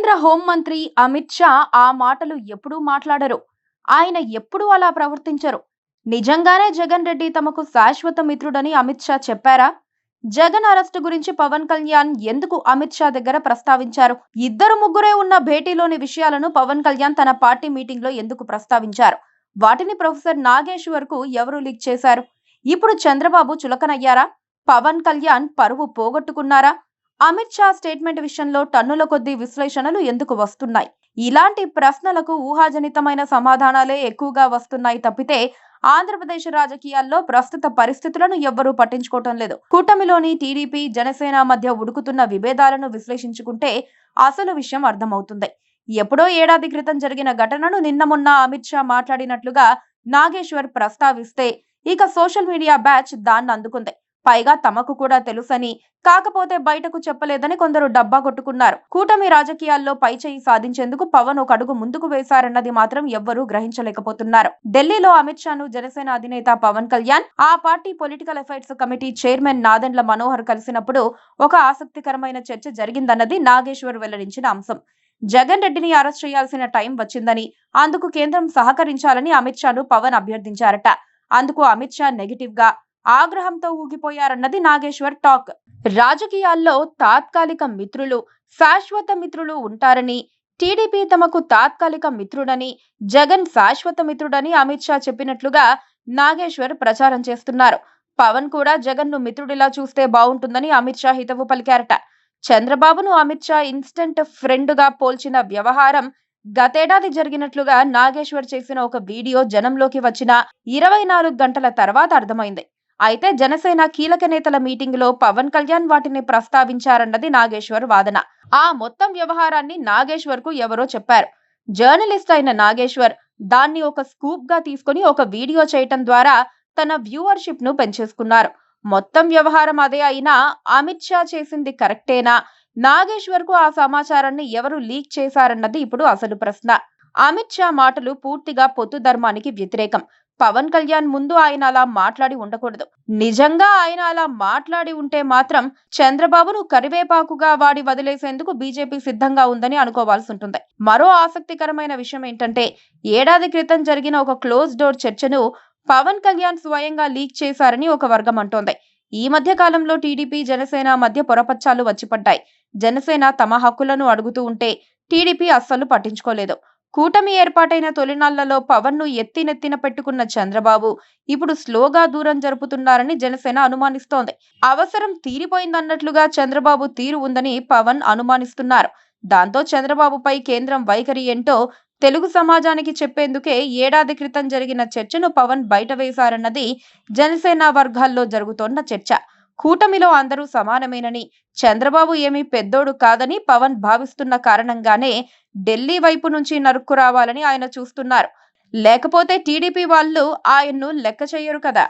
కేంద్ర హోంమంత్రి అమిత్ షా ఆ మాటలు ఎప్పుడూ మాట్లాడరు. ఆయన ఎప్పుడూ అలా ప్రవర్తించరు. నిజంగానే జగన్ రెడ్డి తమకు శాశ్వత మిత్రుడని అమిత్ షా చెప్పారా? జగన్ అరెస్టు గురించి పవన్ కళ్యాణ్ ఎందుకు అమిత్ షా దగ్గర ప్రస్తావించారు? ఇద్దరు ముగ్గురే ఉన్న భేటీలోని విషయాలను పవన్ కళ్యాణ్ తన పార్టీ మీటింగ్ లో ఎందుకు ప్రస్తావించారు? వాటిని ప్రొఫెసర్ నాగేశ్వర్ కు ఎవరు లీక్ చేశారు? ఇప్పుడు చంద్రబాబు చులకనయ్యారా? పవన్ కళ్యాణ్ పరువు పోగొట్టుకున్నారా? అమిత్ షా స్టేట్మెంట్ విషయంలో టన్నుల కొద్దీ విశ్లేషణలు ఎందుకు వస్తున్నాయి? ఇలాంటి ప్రశ్నలకు ఊహాజనితమైన సమాధానాలే ఎక్కువగా వస్తున్నాయి తప్పితే ఆంధ్రప్రదేశ్ రాజకీయాల్లో ప్రస్తుత పరిస్థితులను ఎవ్వరూ పట్టించుకోవటం లేదు. కూటమిలోని టీడీపీ జనసేన మధ్య ఉడుకుతున్న విభేదాలను విశ్లేషించుకుంటే అసలు విషయం అర్థమవుతుంది. ఎప్పుడో ఏడాది క్రితం జరిగిన ఘటనను నిన్న మొన్న అమిత్ షా మాట్లాడినట్లుగా నాగేశ్వర్ ప్రస్తావిస్తే ఇక సోషల్ మీడియా బ్యాచ్ దాన్ని అందుకుంది. పైగా తమకు కూడా తెలుసని, కాకపోతే బయటకు చెప్పలేదని కొందరు డబ్బా కొట్టుకున్నారు. కూటమి రాజకీయాల్లో పైచేయి సాధించేందుకు పవన్ ఒక అడుగు ముందుకు వేశారన్నది మాత్రం ఎవ్వరూ గ్రహించలేకపోతున్నారు. ఢిల్లీలో అమిత్ షాను జనసేన అధినేత పవన్ కళ్యాణ్, ఆ party political affairs committee chairman Nadendla Manohar కలిసినప్పుడు ఒక ఆసక్తికరమైన చర్చ జరిగిందన్నది నాగేశ్వర్ వెల్లడించిన అంశం. జగన్ రెడ్డిని అరెస్ట్ చేయాల్సిన టైం వచ్చిందని, అందుకు కేంద్రం సహకరించాలని అమిత్ షాను పవన్ అభ్యర్థించారట. అందుకు అమిత్ షా నెగిటివ్ గా ఆగ్రహంతో ఊగిపోయారన్నది నాగేశ్వర్ టాక్. రాజకీయాల్లో తాత్కాలిక మిత్రులు, శాశ్వత మిత్రులు ఉంటారని, టీడీపీ తమకు తాత్కాలిక మిత్రుడని, జగన్ శాశ్వత మిత్రుడని అమిత్ షా చెప్పినట్లుగా నాగేశ్వర్ ప్రచారం చేస్తున్నారు. పవన్ కూడా జగన్ ను మిత్రుడిలా చూస్తే బాగుంటుందని అమిత్ షా హితవు పలికారట. చంద్రబాబును అమిత్ షా ఇన్స్టెంట్ ఫ్రెండ్ గా పోల్చిన వ్యవహారం గతేడాది జరిగినట్లుగా నాగేశ్వర్ చేసిన ఒక వీడియో జనంలోకి వచ్చిన 24 గంటల తర్వాత అర్థమైంది. అయితే జనసేన కీలక నేతల మీటింగ్ లో పవన్ కళ్యాణ్ వాటిని ప్రస్తావించారన్నది నాగేశ్వర్ వాదన. ఆ మొత్తం వ్యవహారాన్ని నాగేశ్వర్ కు ఎవరో చెప్పారు. జర్నలిస్ట్ అయిన నాగేశ్వర్ దాన్ని ఒక స్కూప్ గా తీసుకుని ఒక వీడియో చేయటం ద్వారా తన వ్యూవర్షిప్ ను పెంచేసుకున్నారు. మొత్తం వ్యవహారం అదే అయినా అమిత్ షా చేసింది కరెక్టేనా? నాగేశ్వర్ కు ఆ సమాచారాన్ని ఎవరు లీక్ చేశారన్నది ఇప్పుడు అసలు ప్రశ్న. అమిత్ షా మాటలు పూర్తిగా పొత్తు ధర్మానికి వ్యతిరేకం. పవన్ కళ్యాణ్ ముందు ఆయన అలా మాట్లాడి ఉండకూడదు. నిజంగా ఆయన అలా మాట్లాడి ఉంటే మాత్రం చంద్రబాబును కరివేపాకుగా వాడి వదిలేసేందుకు బీజేపీ సిద్ధంగా ఉందని అనుకోవాల్సి ఉంటుంది. మరో ఆసక్తికరమైన విషయం ఏంటంటే, ఏడాది క్రితం జరిగిన ఒక క్లోజ్ డోర్ చర్చను పవన్ కళ్యాణ్ స్వయంగా లీక్ చేశారని ఒక వర్గం అంటోంది. ఈ మధ్య కాలంలో టీడీపీ జనసేన మధ్య పొరపచ్చాలు వచ్చిపడ్డాయి. జనసేన తమ హక్కులను అడుగుతూ ఉంటే టీడీపీ అస్సలు పట్టించుకోలేదు. కూటమి ఏర్పాటైన తొలినాళ్లలో పవన్ ను ఎత్తినెత్తిన పెట్టుకున్న చంద్రబాబు ఇప్పుడు స్లోగా దూరం జరుపుతున్నారని జనసేన అనుమానిస్తోంది. అవసరం తీరిపోయిందన్నట్లుగా చంద్రబాబు తీరు ఉందని పవన్ అనుమానిస్తున్నారు. దాంతో చంద్రబాబుపై కేంద్రం వైఖరి ఏంటో తెలుగు సమాజానికి చెప్పేందుకే ఏడాది క్రితం జరిగిన చర్చను పవన్ బయట వేశారన్నది జనసేన వర్గాల్లో జరుగుతోన్న చర్చ. కూటమిలో అందరూ సమానమేనని, చంద్రబాబు ఏమీ పెద్దోడు కాదని పవన్ భావిస్తున్న కారణంగానే ఢిల్లీ వైపు నుంచి నరుక్కు రావాలని ఆయన చూస్తున్నారు. లేకపోతే టీడీపీ వాళ్ళు ఆయన్ను లెక్క చెయ్యరు కదా.